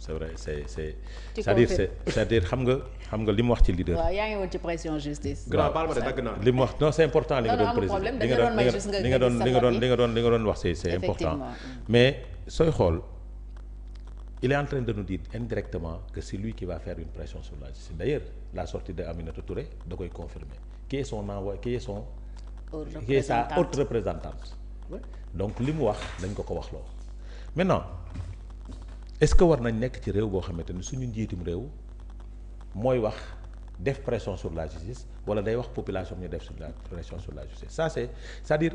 c'est vrai c'est-à-dire xam nga li mu wax ci leader. waaw yaa ngi woon ci pression justice. grave baal ma de dagg naa li mu wax non c'est important li nga doon président li nga doon wax c'est important mais sooy xool il est en train de nous dire indirectement que c'est lui qui va faire une pression sur la justice d'ailleurs la sortie de Aminata Touré da koy confirmer qui est sa haute représentante donc li mu wax dañ ko wax loo maintenant est-ce que war nañ nekk ci réew boo xamante ni suñu njiitum réew mooy wax def pression sur la justice wala day wax population ñu def sur la pression sur la justice ça c'est-à-dire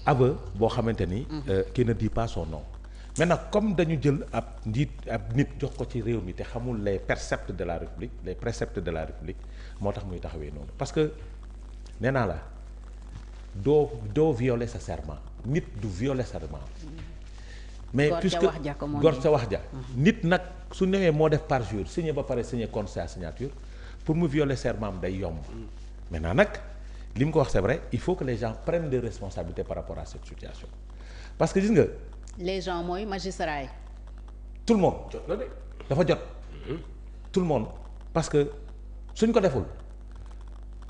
aveu boo xamante ni qui ne dit pas son nom maintenant comme dañu jël ab nit jox ko ci réew mi te xamul les préceptes de la République moo tax muy taxawee noonu parce que nee naa la doo violer sa serment nit du violer serment mais puisque gor sa wax ja nit nag su newee moo def parjure signé ba pare signé contre sa signature pour mu violer serment am day yomb maintenant nag li mu ko wax c'est vrai il faut que les gens prennent des responsabilités par rapport à cette situation parce que gis nga les gens mooy magistrat yi tout le monde jot na de dafa jot tout le monde parce que suñ ko deful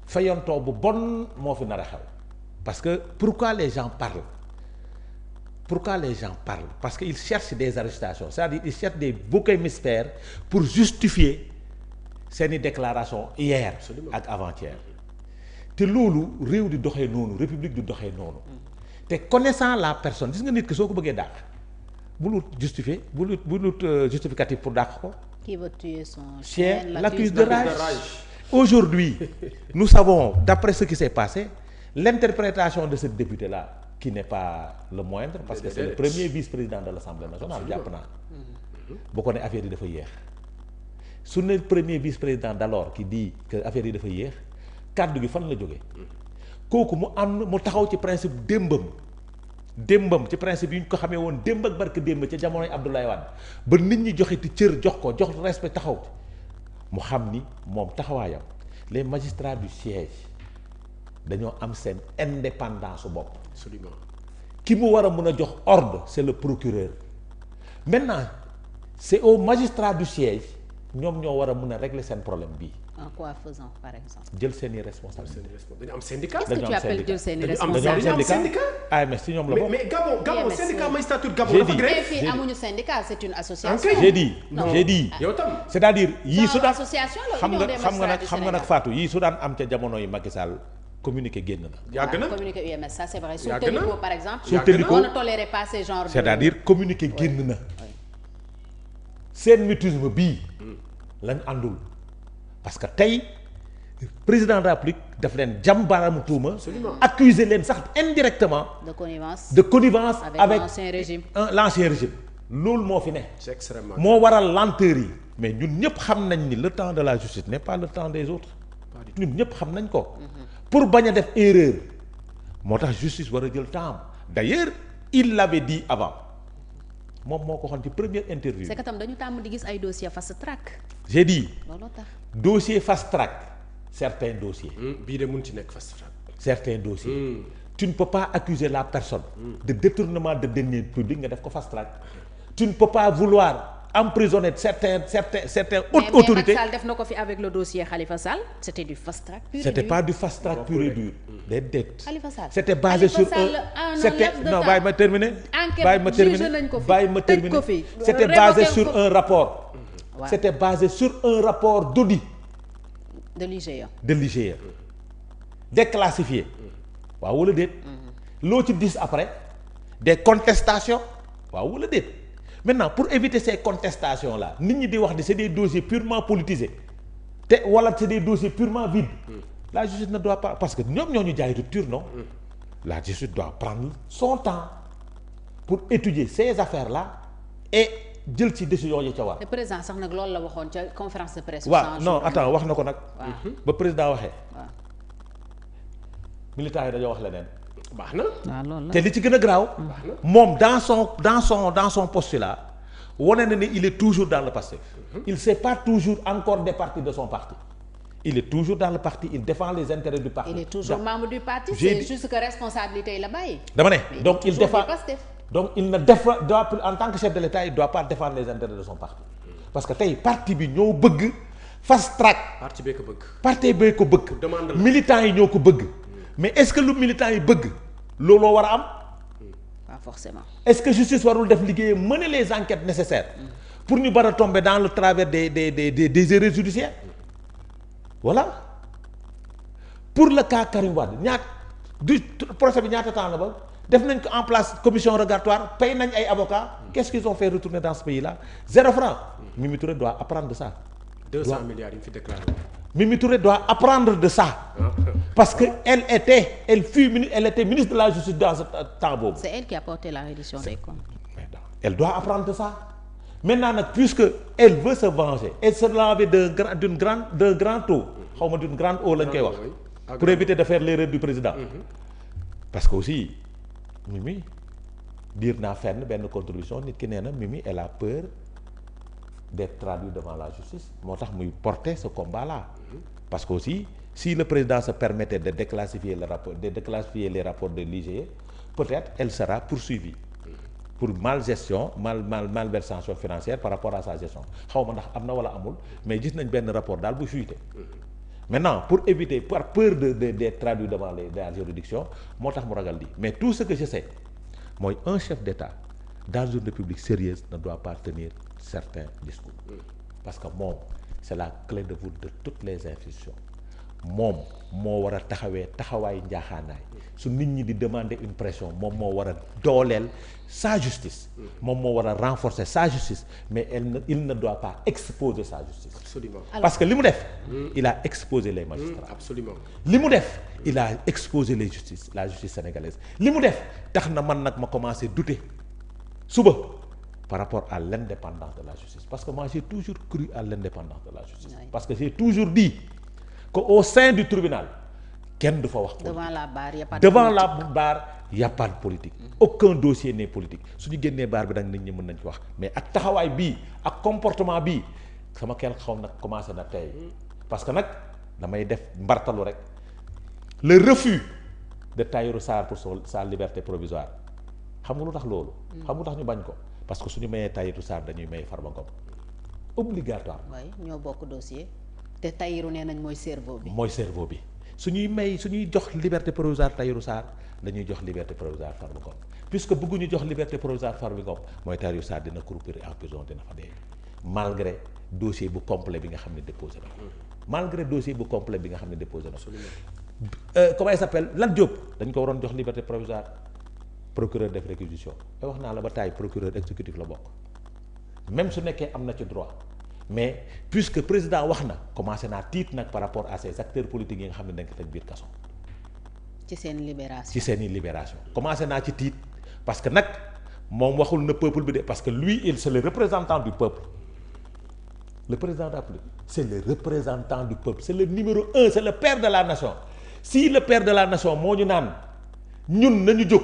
fayontoo bu bon moo fi nar a xew parce que pourquoi les gens parlent parce que ils cherchent des arrestations c'est-à-dire ils cherchent des boucs émissaires pour justifier seeni déclaration hier ak avant-hier te loolu réew di doxee noonu république di doxee noonu te connaissant la personne gis nga nit ki soo ko bëggee dàq bul wut justifier bul wut justificatif pour dàq ko. Qui veut tuer son chien l'accuse de rage. Aujourd'hui nous savons d'après ce qui s'est passé l'interprétation de ce député là qui n'est pas le moindre parce que c'est le premier vice-président de l'Assemblée nationale jàpp naa boo ko ne affaire yi dafa yéex su ne premier vice-président d'alors qui dit que affaire yi dafa yéex kàddu gi fan la jógee kooku mu taxaw ci principe démbam ci principe yi ñu ko xamee woon démb ak barke démb ca jamonoy Abdoulaye Wade ba nit ñi joxe ti cër jox respect taxaw mu xam ni moom taxawaayam les magistrats du siège dañoo am seen indépendance su bopp. absolument ki mu war a mën a jox ordre c'est le procureur maintenant c'est aux magistrats du siège ñoom ñoo war a mën a régler seen problème bii. en quoi faisant par exemple. jël seeni responsabilité. dañu am syndicat. qu'est-ce que tu appelles jël seeni dañu am responsabilité syndicat. AMS si ñoom la bokk. mais Gabon syndicat magistrature Gabon J'ai dafa dit. grève. mais fii amuñu syndicat c'est une association. j'ai dit yow tam. c'est-à-dire yii su daan association la xam Union des magistrats du nga nag Sénégal. Fatou yii su daan am ca jamono yi Macky Sall communiqué génn na. yàgg na communiqué UMS ça c'est vrai. Yàgg na. Sous Télico par exemple. Sous Télico on ne tolérait pas ce genre de. c'est-à-dire communiqué génn na seen mutisme bii lañ àndul parce que tey président de la République daf leen jam baaraamu tuuma accuser leen sax indirectement de connivence avec l'ancien régime. l'ancien régime loolu moo fi ne c'est extrêmement moo waral lenteur yi mais ñun ñëpp xam nañ ni le temps de la justice n'est pas le temps des autres ñun ñëpp xam nañ ko pour bañ a def erreur moo tax justice war a jël temps d'ailleurs il l'avait dit avant moom moo ko waxoon ci première interview. c'est que tam dañu tàmm di gis ay dossiers fast track. j'ai dit looloo tax. dossier fast track certains dossiers. bii de mun ci nekk fast track. certains dossiers. Tu ne peux pas accuser la personne de détournement de deniers publics nga def ko fast track. Tu ne peux pas vouloir emprisonner certaines hautes autorités. mais Macky Sall def na ko fi avec le dossier Khalifa Sall c'était du fast track pur et dur. C'était pas du fast track pur et dur. déedéet. Khalifa Sall c'était basé sur bàyyi ma terminer. C'était basé sur un rapport. Ouais. C'était basé sur un rapport d'audit de l'IGE. déclassifié. waaw wala déet. loo ci dis après des contestations waaw wala déet. Maintenant pour éviter ces contestations là nit ñi di wax ni c'est des dossiers purement politisés te wala c'est des dossiers purement vides. La justice ne doit pas parce que ñoom ñoo ñu jaay rupture non. La justice doit prendre son temps pour étudier ces affaires là et jël ci décision yi ca war. le président sax nag loolu la waxoon ca conférence de presse. waaw non attends wax na ko nag. ba président waxee. waaw militants yi dañoo wax leneen. baax na. waaw loolu la te li ci gën a garaaw. moom dans son postulat wane na ni il est toujours dans le Pastef. Il s'est pas toujours encore départi de son parti. Il est toujours dans le parti, il défend les intérêts du parti. il est toujours membre du parti. C'est juste que responsabilité yi la bàyyi. dama ne donc il défend donc il ne doit en tant que chef de l'État il doit pas défendre les intérêts de son parti parce que tey parti bi ñoo bëgg fast track. parti bee ko bëgg. parti bee ko bëgg. demande militants yi ñoo ko bëgg. mais est-ce que lu militants yi bëgg looloo war a am. pas forcément. est-ce que justice warul def liggéeyam mener les enquêtes nécessaires pour ñu bara tomber dans le travers des erreurs judiciaires voilà pour le cas Karim Wade du procès bi ñaata temps la ba def nañ ko en place commission rogatoire pay nañ ay avocats qu'est-ce qu'ils ont fait retourner dans ce pays-là 0 franc. Mimi Touré doit apprendre de ça. 200 milliards yi mu fi déclaré. Mimi Touré doit apprendre de ça. Parce que elle était ministre de la justice dans ce temps boobu. C'est elle qui a porté la reddition des comptes. Elle doit apprendre de ça. Maintenant nag puisque elle veut se venger elle se laver d'un grand eau xaw ma d'une grande eau lañ koy wax pour éviter de faire l'erreur du président. Parce que aussi Mimi diir naa fenn benn contribution nit ki nee na Mimi elle a peur d'être traduit devant la justice moo tax muy porter ce combat là. Parce que aussi si le président se permettait de déclassifier les rapports de l'IGE peut-être elle sera poursuivie pour malversation financière par rapport à sa gestion xaw ma ndax am na wala amul mais gis nañ benn rapport daal bu fuité. Maintenant pour éviter par peur d'être traduit devant la juridiction moo tax mu ragal di mais tout ce que je sais mooy un chef d'État dans une république sérieuse ne doit pas tenir certains discours parce que moom c'est la clé de voûte de toutes les institutions moom moo war a taxawaay njaaxaanaay su nit ñi di demander une pression moom moo war a dooleel sa justice moom moo war a renforcer sa justice mais il ne doit pas exposer sa justice. Absolument. Parce que li mu def il a exposé les magistrats. Absolument. li mu def il a exposé la justice sénégalaise li mu def tax na man nag ma commencé douter suba par rapport à l'indépendance de la justice parce que moi j'ai toujours cru à l'indépendance de la justice. Oui. Parce que j'ai toujours dit qu'au sein du tribunal kenn du fa wax politique. Devant la barre y a pas de politique. Aucun dossier n'est politique su ñu génnee barre bi nag nit ñi mën nañ ci wax mais ak taxawaay bii ak comportement bii sama kenn xaw nag commencé na tey parce que nag damay def mbartalu rek le refus de Tahirou Sarr pour sa liberté provisoire xam nga lu tax loolu. xam nga lu tax ñu bañ ko parce que suñu mayee Tahirou Sarr dañuy may Farba Ngom obligatoire. oui ñoo bokk dossier te Tahirou nee nañ mooy cerveau bi. mooy cerveau bi suñuy jox liberté provisoire Tahirou Sarr dañuy jox liberté provisoire Farba Ngom puisque bëgguñu jox liberté provisoire Farba Ngom mooy Tahirou Sarr dina croupir en prison dina fa dee malgré dossier bu complet bi nga xam ne déposé na malgré dossier bu complet bi nga xam ne déposé na. Comment il s'appelle Lat Diop dañ ko waroon jox liberté provisoire procureur def réquisition te wax naa la ba taay procureur exécutif la bokk même su nekkee am na ci droit mais puisque président wax na commencé naa tiit nag par rapport à ces acteurs politiques yi nga xam ne dañ ko tëj biir kaso. ci seen libération ci libération commencé naa ci tiit parce que nag moom waxul na peuple bi de parce que lui c'est le représentant du peuple le président de la République c'est le représentant du peuple c'est le numéro 1 c'est le père de la nation si le père de la nation moo ñu naan ñun nañu jóg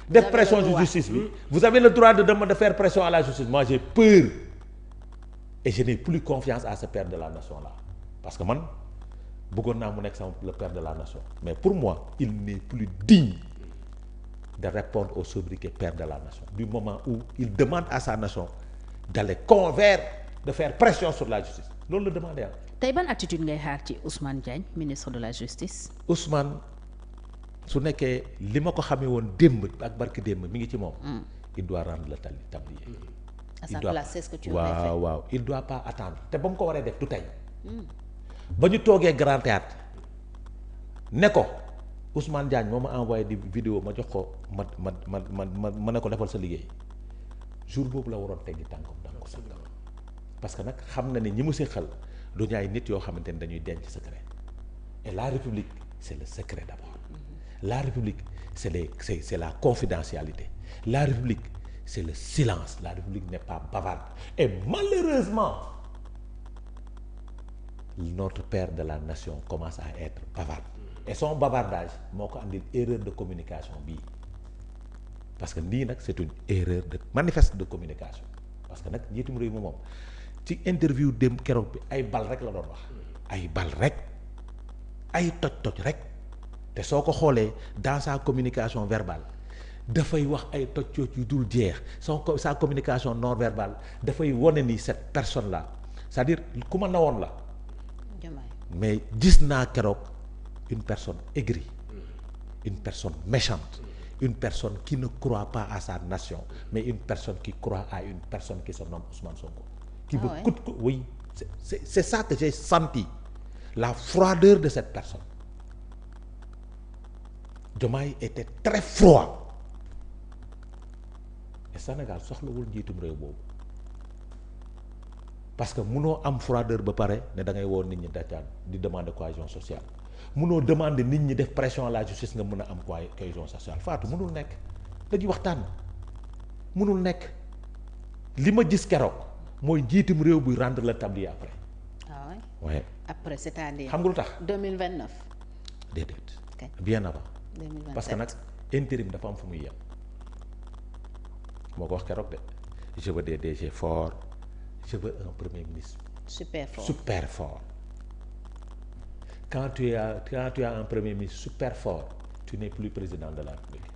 def pression de justice bi vous avez le droit de faire pression à la justice moi j'ai peur et je n'ai plus confiance à ce père de la nation là parce que man bëggoon naa mu nekk sama le père de la nation mais pour moi il n'est plus digne de répondre au sobriquet père de la nation du moment où il demande à sa nation d'aller convaincre de faire pression sur la justice loolu la demandé am. tey ban attitude ngay xaar ci Ousmane Diagne ministre de la justice. Ousmane su nekkee li ma ko xamee woon démb ak barki démb mi ngi ci moom. il doit rendre le tablier. à sa place c'est ce que tu aurais fait. waaw il doit pas attendre te ba mu ko waree def du tey. ba ñu toogee Grand Théâtre ne ko Ousmane Diagne moo ma envoyé di vidéo ma jox ko ma ne ko defal sa liggéey jour boobu la waroon teggi tànkam ko sax parce que nag xam na ne ñi mu séqal du ñu ay nit yoo xamante ni dañuy denc secret et la République c'est le secret d'abord la République c'est la confidentialité la République c'est le silence la République n'est pas bavarde et malheureusement notre père de la nation commence à être bavard et son bavardage moo ko andil erreur de communication bii parce que lii nag c'est une erreur de manifeste de communication parce que nag njiitum réew mi moom ci interview dem keroog bi ay bal rek la doon wax ay bal rek ay toj rek te soo ko xoolee dans sa communication verbale dafay wax ay toj yu dul jeex sa communication non verbale dafay wone ni cette personne là c'est-à-dire ku ma nawoon la mais gis naa keroog une personne aigrie une personne méchante une personne qui ne croit pas à sa nation mais une personne qui croit à une personne qui se nomme Ousmane Sonko qui veut coûte que oui c'est ça que j'ai senti la froideur de cette personne. Diomaye était très froid et Sénégal soxlawul njiitum réew boobu parce que munoo am froideur ba pare ne da ngay woo nit ñi dacaan di demander cohésion sociale munoo demander nit ñi def pression à la justice nga mën a am cohésion sociale Fatou munul nekk dañuy waxtaan munul nekk li ma gis keroog mooy njiitum réew buy rendre le tablier après. ah oui ouais. Après c'est-à-dire. xam nga lu tax 2029. déedéet. Okay. Bien avant. 2027 parce que nag intérim dafa am fu muy yem moo ko wax keroog de je veux des DG forts je veux un premier ministre super fort quand tu as un premier ministre super fort tu n'es plus président de la République.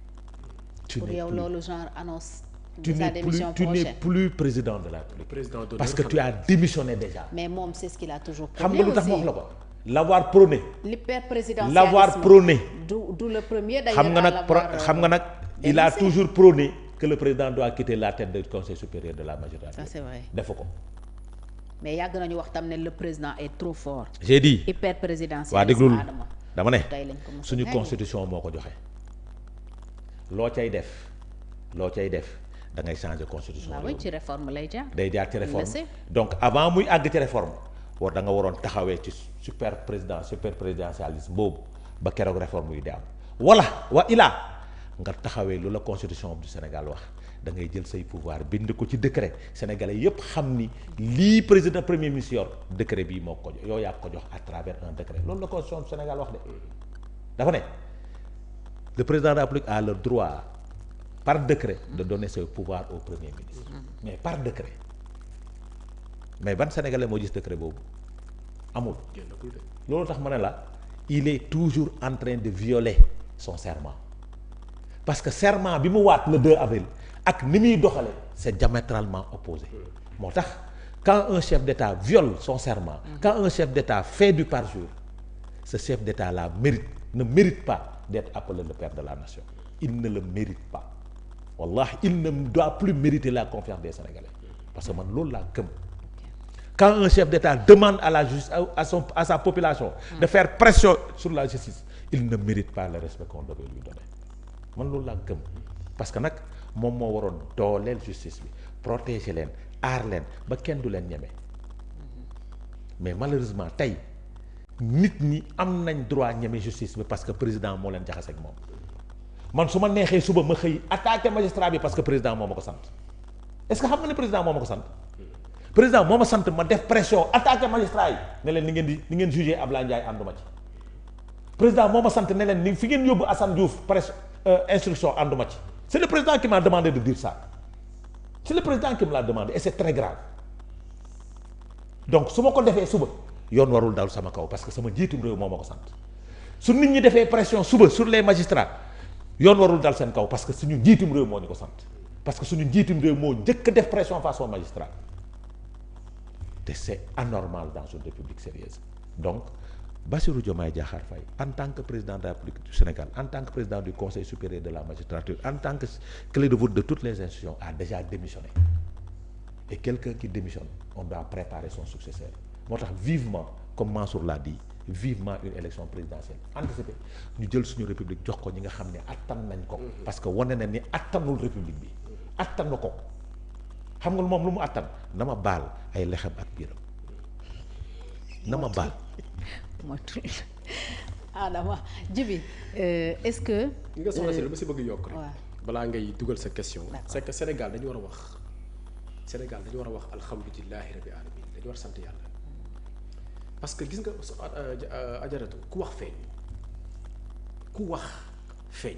Pour yow loolu genre annonce. tu n'es plus président de la République. Parce que tu as démissionné déjà. Mais moom c'est ce qu'il a toujours prôné. Xam nga lu tax ma wax la ko. L'avoir prôné. L'hyperprésidentialisme. L'avoir prôné. Du le premier d'ailleurs. Xam nga nag il a toujours prôné que le président doit quitter la tête du Conseil supérieur de la magistrature. Ça c'est vrai. Defu ko. Mais yàgg nañu wax tam ne le président est trop fort. J'ai dit. Hyperprésidentialisme. waa déglul dama ne. suñu constitution moo ko joxe. loo cay def da ngay changer constitution. waaw ci réforme lay jaar. day jaar ci réforme donc avant muy àgg ci réforme da nga waroon taxawee ci super présidentialisme boobu ba keroog réforme yi di am wa ilaa nga taxawee lu la constitution du Sénégal wax da ngay jël say pouvoir bind ko ci décret sénégalais yépp xam ni lii président premier ministre yor décret bii moo ko jox yow yaa ko jox à travers un décret loolu la constitution du Sénégal wax de dafa ne le président de la République a le droit par décret de donner ses pouvoirs au premier ministre mais par décret mais ban sénégalais moo gis décret boobu amul loolu tax ma ne la il est toujours en train de violer son serment parce que serment bi mu waat le 2 avril ak ni muy doxale c'est diamétralement opposé moo tax quand un chef d'État viole son serment quand un chef d'État fait du parjure ce chef d'État là ne mérite pas d'être appelé le père de la nation il ne le mérite pas wallahi il ne doit plus mériter la confiance des Sénégalais parce que man loolu laa gëm quand un chef d'État demande à la justice à sa population de faire pression sur la justice il ne mérite pas le respect qu'on devait lui donner man loolu laa gëm parce que nag moom moo waroon dooleel justice bi protéger leen aar leen ba kenn du leen ñeme mais malheureusement tey nit ñi am nañ droit ñeme justice bi parce que président moo leen jaxase ak moom man su ma neexee suba ma xëy attaquer magistrat bi parce que président moo ma ko sant est-ce que xam nga ne président moo ma ko sant président moo ma sant ma def pression attaquer magistrat yi ne leen ni ngeen jugé Ablaye Ndiaye ànduma ci président moo ma sant ne leen ni fi ngeen yóbbu Assane Diouf presse instruction ànduma ci c'est le président qui m'a demandé de dire ça c'est le président qui me l'a demandé et c'est très grave donc su ma ko defee suba yoon warul dal sama kaw parce que sama njiitum réew moo ma ko sant su nit ñi defee pression suba sur les magistrats yoon warul dal seen kaw parce que suñu njiitum réew moo ñu ko sant parce que suñu njiitum réew moo njëkk a def pression face aux magistrats te c'est anormal dans une république sérieuse donc Bassirou Diomaye Diakhar Faye en tant que président de la République du Sénégal en tant que président du Conseil supérieur de la magistrature en tant que clé de voûte de toutes les institutions a déjà démissionné et quelqu'un qui démissionne on doit préparer son successeur moo tax vivement comme Mansour l'a dit vivement une élection présidentielle anticipée ñu jël suñu république jox ko ñi nga xam ne attan nañ ko parce que wane na ni attanul république bi attan na ko xam nga moom lu mu attan na ma baal ay lexam ak biiram na ma baal motul Adama Djibi est-ce que li nga soxla si dama si bëgg yokk rek balaa ngay dugal sa question c'est que Sénégal dañu war a wax alhamdulillahi rabbi alamin dañu war a sant yàlla parce que gis nga ajaratu ku wax feeñ